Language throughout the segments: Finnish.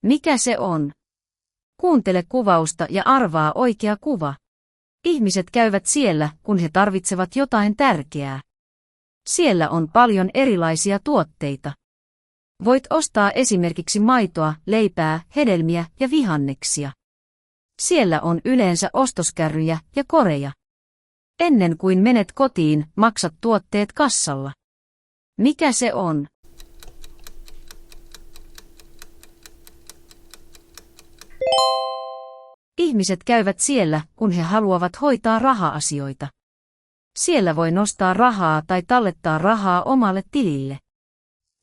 Mikä se on? Kuuntele kuvausta ja arvaa oikea kuva. Ihmiset käyvät siellä, kun he tarvitsevat jotain tärkeää. Siellä on paljon erilaisia tuotteita. Voit ostaa esimerkiksi maitoa, leipää, hedelmiä ja vihanneksia. Siellä on yleensä ostoskärryjä ja koreja. Ennen kuin menet kotiin, maksat tuotteet kassalla. Mikä se on? Ihmiset käyvät siellä, kun he haluavat hoitaa raha-asioita. Siellä voi nostaa rahaa tai tallettaa rahaa omalle tilille.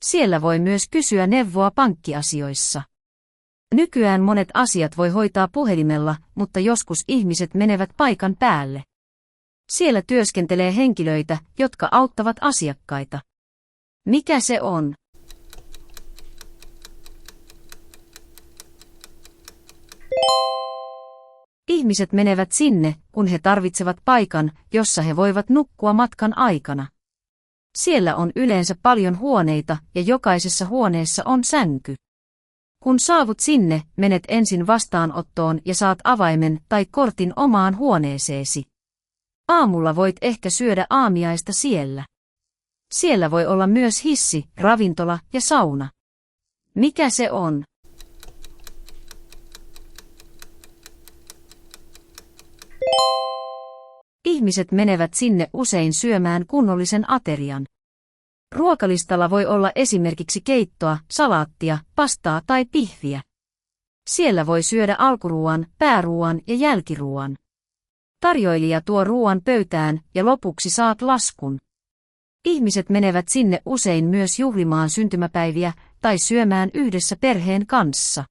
Siellä voi myös kysyä neuvoa pankkiasioissa. Nykyään monet asiat voi hoitaa puhelimella, mutta joskus ihmiset menevät paikan päälle. Siellä työskentelee henkilöitä, jotka auttavat asiakkaita. Mikä se on? Ihmiset menevät sinne, kun he tarvitsevat paikan, jossa he voivat nukkua matkan aikana. Siellä on yleensä paljon huoneita ja jokaisessa huoneessa on sänky. Kun saavut sinne, menet ensin vastaanottoon ja saat avaimen tai kortin omaan huoneeseesi. Aamulla voit ehkä syödä aamiaista siellä. Siellä voi olla myös hissi, ravintola ja sauna. Mikä se on? Ihmiset menevät sinne usein syömään kunnollisen aterian. Ruokalistalla voi olla esimerkiksi keittoa, salaattia, pastaa tai pihviä. Siellä voi syödä alkuruuan, pääruuan ja jälkiruuan. Tarjoilija tuo ruuan pöytään ja lopuksi saat laskun. Ihmiset menevät sinne usein myös juhlimaan syntymäpäiviä tai syömään yhdessä perheen kanssa.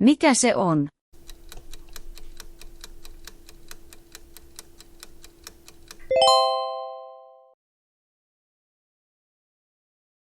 Mikä se on?